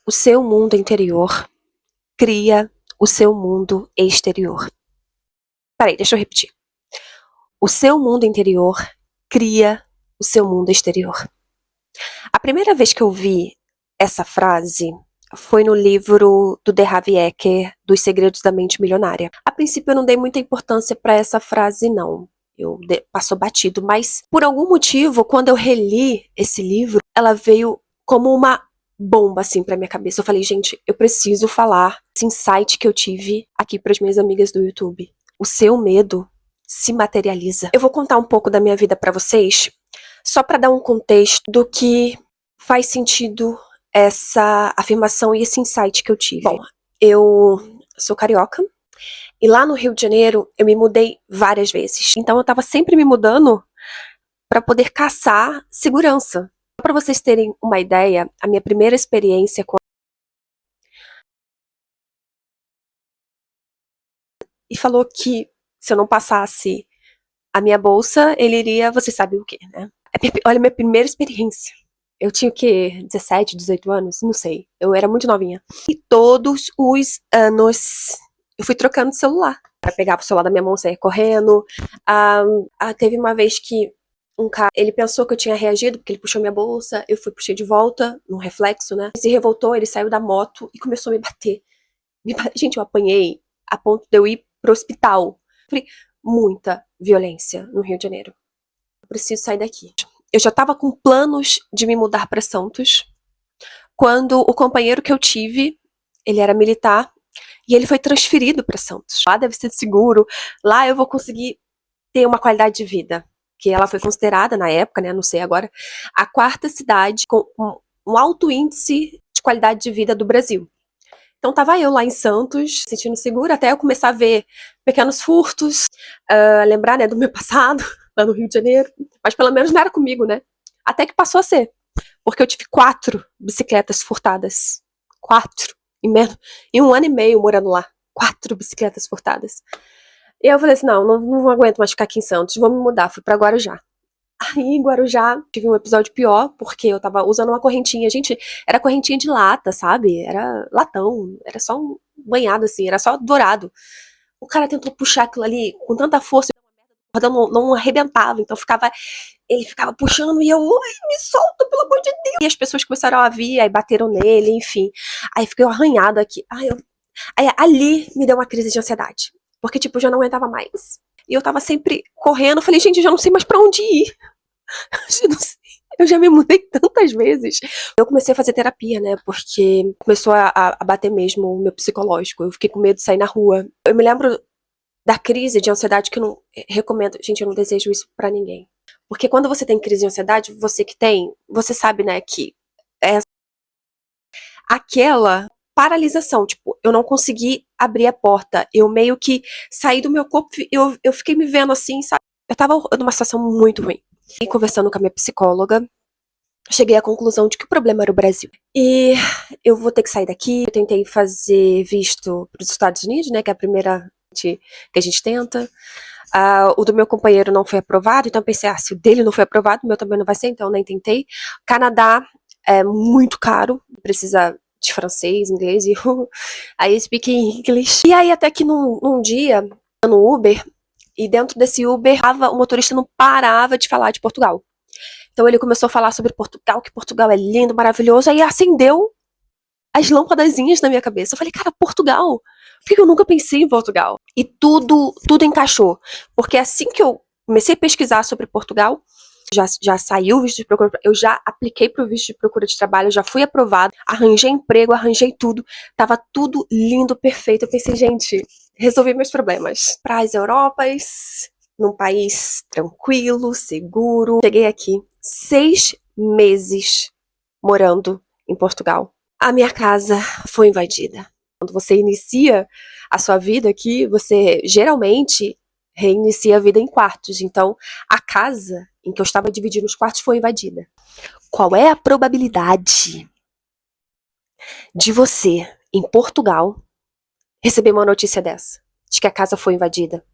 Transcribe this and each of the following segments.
O seu mundo interior cria o seu mundo exterior. Peraí, deixa eu repetir. O seu mundo interior cria o seu mundo exterior. A primeira vez que eu vi essa frase foi no livro do The Harvey Eker, Dos Segredos da Mente Milionária. A princípio eu não dei muita importância para essa frase, não. Passou batido, mas por algum motivo, quando eu reli esse livro, ela veio como uma bomba assim pra minha cabeça. Eu falei, gente, eu preciso falar esse insight que eu tive aqui para as minhas amigas do YouTube. O seu medo se materializa. Eu vou contar um pouco da minha vida para vocês, só para dar um contexto do que faz sentido essa afirmação e esse insight que eu tive. Bom, eu sou carioca e lá no Rio de Janeiro eu me mudei várias vezes. Então eu tava sempre me mudando para poder caçar segurança. Para vocês terem uma ideia, a minha primeira experiência com e falou que se eu não passasse a minha bolsa, ele iria, você sabe o quê, né? Olha, minha primeira experiência. Eu tinha o quê? 17, 18 anos? Não sei. Eu era muito novinha. E todos os anos eu fui trocando de celular. Pra pegar o celular da minha mão, sair correndo. Teve uma vez que um cara, ele pensou que eu tinha reagido, porque ele puxou minha bolsa, eu puxei de volta, num reflexo, né? Ele se revoltou, ele saiu da moto e começou a me bater. Gente, eu apanhei a ponto de eu ir pro hospital. Falei, muita violência no Rio de Janeiro. Eu preciso sair daqui. Eu já tava com planos de me mudar para Santos, quando o companheiro que eu tive, ele era militar, e ele foi transferido para Santos. Lá deve ser seguro, lá eu vou conseguir ter uma qualidade de vida. Que ela foi considerada, na época, né, não sei agora, a quarta cidade com um alto índice de qualidade de vida do Brasil. Então tava eu lá em Santos, sentindo segura, até eu começar a ver pequenos furtos, lembrar, né, do meu passado, lá no Rio de Janeiro. Mas pelo menos não era comigo, né? Até que passou a ser. Porque eu tive 4 bicicletas furtadas. 4. Em 1 ano e meio morando lá. 4 bicicletas furtadas. E eu falei assim, não aguento mais ficar aqui em Santos, vou me mudar. Fui pra Guarujá. Aí em Guarujá tive um episódio pior, porque eu tava usando uma correntinha. Gente, era correntinha de lata, sabe? Era latão, era só um banhado assim, era só dourado. O cara tentou puxar aquilo ali com tanta força, a corda não arrebentava, então ele ficava puxando e eu, ai, me solta, pelo amor de Deus. E as pessoas começaram a vir, aí bateram nele, enfim. Aí fiquei arranhado aqui. Aí ali me deu uma crise de ansiedade, porque tipo, eu já não aguentava mais. E eu tava sempre correndo, eu falei, gente, eu já não sei mais pra onde ir. Eu não sei. Eu já me mudei tantas vezes. Eu comecei a fazer terapia, né? Porque começou a bater mesmo o meu psicológico. Eu fiquei com medo de sair na rua. Eu me lembro da crise de ansiedade que eu não recomendo. Gente, eu não desejo isso pra ninguém. Porque quando você tem crise de ansiedade, você que tem, você sabe, né, que é aquela paralisação. Tipo, eu não consegui abrir a porta. Eu meio que saí do meu corpo, eu fiquei me vendo assim, sabe? Eu tava numa situação muito ruim. E conversando com a minha psicóloga, cheguei à conclusão de que o problema era o Brasil. E eu vou ter que sair daqui. Eu tentei fazer visto para os Estados Unidos, né, que é a primeira que a gente tenta. O do meu companheiro não foi aprovado, então eu pensei, se o dele não foi aprovado, o meu também não vai ser, então nem tentei. Canadá é muito caro, precisa de francês, inglês, e aí speak English. E aí até que num dia, no Uber, e dentro desse Uber, o motorista não parava de falar de Portugal. Então ele começou a falar sobre Portugal, que Portugal é lindo, maravilhoso, aí acendeu as lâmpadazinhas na minha cabeça. Eu falei, cara, Portugal? Por que eu nunca pensei em Portugal? E tudo encaixou. Porque assim que eu comecei a pesquisar sobre Portugal, já saiu o visto de procura, eu já apliquei pro visto de procura de trabalho, já fui aprovado, arranjei emprego, arranjei tudo, tava tudo lindo, perfeito. Eu pensei, gente, resolvi meus problemas. Pras Europas, num país tranquilo, seguro. Cheguei aqui, 6 meses morando em Portugal. A minha casa foi invadida. Quando você inicia a sua vida aqui, você geralmente reinicia a vida em quartos. Então, a casa em que eu estava dividindo os quartos foi invadida. Qual é a probabilidade de você, em Portugal, receber uma notícia dessa? De que a casa foi invadida?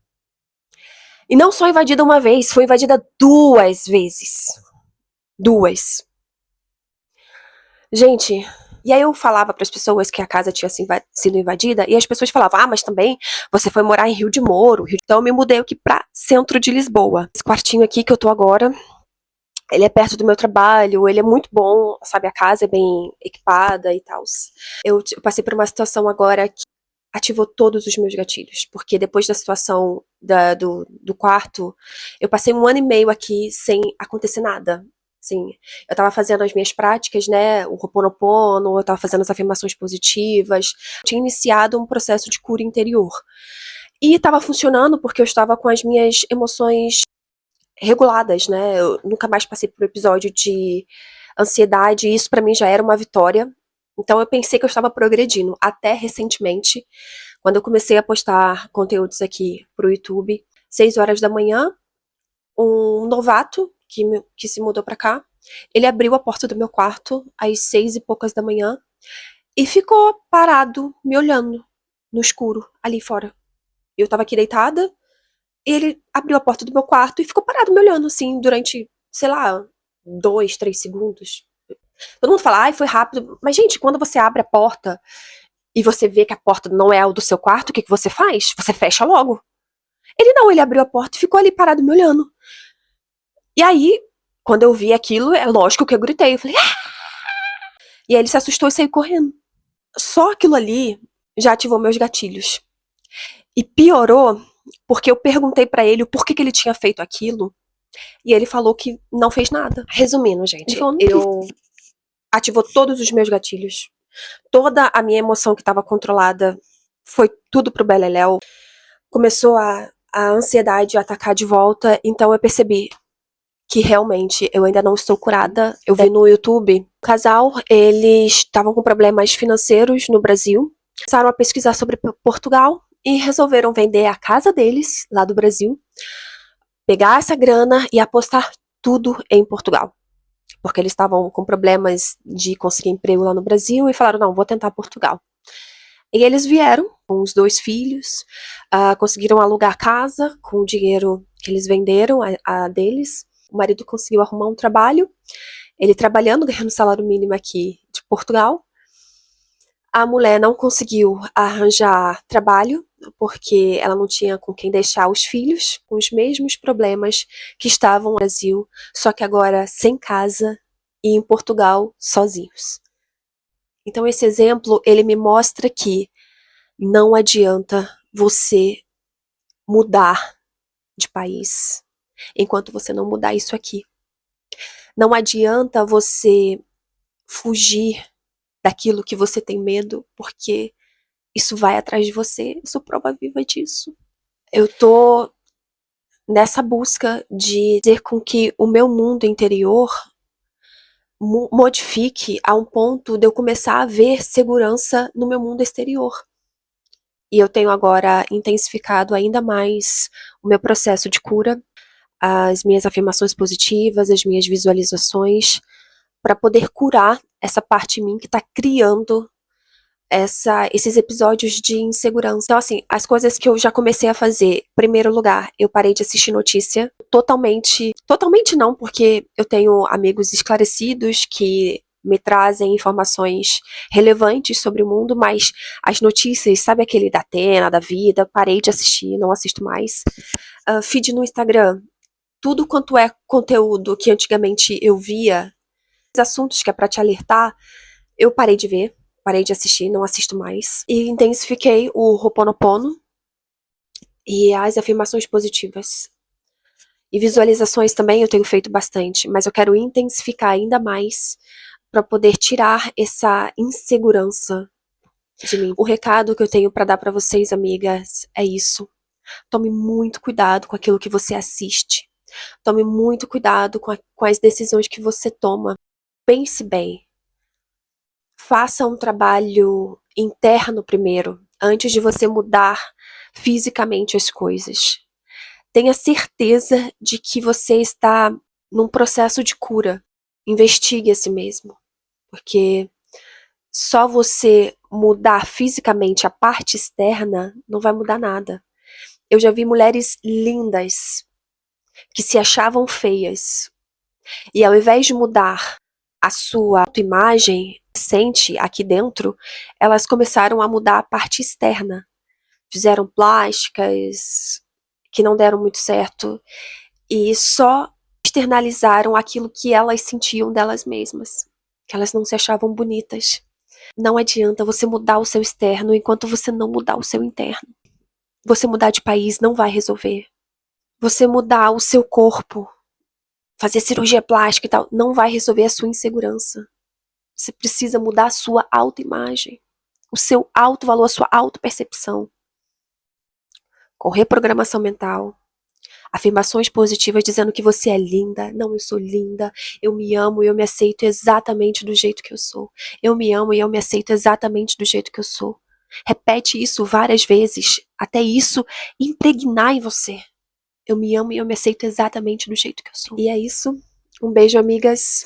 E não só invadida uma vez, foi invadida 2 vezes. 2. Gente, E aí eu falava para as pessoas que a casa tinha sido invadida, e as pessoas falavam, mas também você foi morar em Rio de Moro. Então eu me mudei aqui pra centro de Lisboa. Esse quartinho aqui que eu tô agora, ele é perto do meu trabalho, ele é muito bom, sabe, a casa é bem equipada e tal. Eu passei por uma situação agora que ativou todos os meus gatilhos, porque depois da situação do quarto, eu passei 1 ano e meio aqui sem acontecer nada. Assim, eu tava fazendo as minhas práticas, né, o Ho'oponopono, eu tava fazendo as afirmações positivas, eu tinha iniciado um processo de cura interior. E tava funcionando porque eu estava com as minhas emoções reguladas, né, eu nunca mais passei por um episódio de ansiedade, e isso pra mim já era uma vitória. Então eu pensei que eu estava progredindo, até recentemente, quando eu comecei a postar conteúdos aqui pro YouTube, 6 horas da manhã, um novato que se mudou pra cá, ele abriu a porta do meu quarto às 6 e poucas da manhã e ficou parado, me olhando no escuro, ali fora. Eu tava aqui deitada, e ele abriu a porta do meu quarto e ficou parado me olhando, assim, durante, sei lá, 2, 3 segundos. Todo mundo fala, ai, foi rápido. Mas, gente, quando você abre a porta e você vê que a porta não é a do seu quarto, o que você faz? Você fecha logo. Ele não, ele abriu a porta e ficou ali parado me olhando. E aí, quando eu vi aquilo, é lógico que eu gritei. Eu falei, ah! E aí ele se assustou e saiu correndo. Só aquilo ali já ativou meus gatilhos. E piorou porque eu perguntei pra ele o porquê que ele tinha feito aquilo. E ele falou que não fez nada. Resumindo, gente, eu ativou todos os meus gatilhos. Toda a minha emoção que estava controlada foi tudo pro beleléu. Começou a ansiedade a atacar de volta, então eu percebi que realmente eu ainda não estou curada. Eu vi no YouTube, o casal, eles estavam com problemas financeiros no Brasil, começaram a pesquisar sobre Portugal e resolveram vender a casa deles, lá do Brasil, pegar essa grana e apostar tudo em Portugal. Porque eles estavam com problemas de conseguir emprego lá no Brasil e falaram, não, vou tentar Portugal. E eles vieram com os 2 filhos, conseguiram alugar a casa com o dinheiro que eles venderam, a deles. O marido conseguiu arrumar um trabalho, ele trabalhando, ganhando salário mínimo aqui de Portugal. A mulher não conseguiu arranjar trabalho, porque ela não tinha com quem deixar os filhos, com os mesmos problemas que estavam no Brasil, só que agora sem casa e em Portugal sozinhos. Então esse exemplo, ele me mostra que não adianta você mudar de país enquanto você não mudar isso aqui. Não adianta você fugir daquilo que você tem medo, porque isso vai atrás de você. Eu sou prova viva disso. Eu tô nessa busca de fazer com que o meu mundo interior modifique a um ponto de eu começar a ver segurança no meu mundo exterior. E eu tenho agora intensificado ainda mais o meu processo de cura, as minhas afirmações positivas, as minhas visualizações, para poder curar essa parte em mim que está criando esses episódios de insegurança. Então, assim, as coisas que eu já comecei a fazer, em primeiro lugar, eu parei de assistir notícia, totalmente não, porque eu tenho amigos esclarecidos que me trazem informações relevantes sobre o mundo, mas as notícias, sabe aquele da Atena, da Vida, parei de assistir, não assisto mais. Feed no Instagram, tudo quanto é conteúdo que antigamente eu via, assuntos que é pra te alertar, eu parei de ver, parei de assistir, não assisto mais. E intensifiquei o Ho'oponopono e as afirmações positivas. E visualizações também eu tenho feito bastante, mas eu quero intensificar ainda mais para poder tirar essa insegurança de mim. O recado que eu tenho para dar para vocês, amigas, é isso. Tome muito cuidado com aquilo que você assiste. Tome muito cuidado com as decisões que você toma. Pense bem. Faça um trabalho interno primeiro, antes de você mudar fisicamente as coisas. Tenha certeza de que você está num processo de cura. Investigue a si mesmo, porque só você mudar fisicamente a parte externa não vai mudar nada. Eu já vi mulheres lindas que se achavam feias e ao invés de mudar a sua autoimagem, adolescente aqui dentro, elas começaram a mudar a parte externa. Fizeram plásticas que não deram muito certo e só externalizaram aquilo que elas sentiam delas mesmas, que elas não se achavam bonitas. Não adianta você mudar o seu externo enquanto você não mudar o seu interno. Você mudar de país não vai resolver. Você mudar o seu corpo, fazer cirurgia plástica e tal, não vai resolver a sua insegurança. Você precisa mudar a sua autoimagem, o seu autovalor, a sua autopercepção. Com reprogramação mental, afirmações positivas dizendo que você é linda. Não, eu sou linda, eu me amo e eu me aceito exatamente do jeito que eu sou. Eu me amo e eu me aceito exatamente do jeito que eu sou. Repete isso várias vezes, até isso impregnar em você. Eu me amo e eu me aceito exatamente do jeito que eu sou. E é isso. Um beijo, amigas.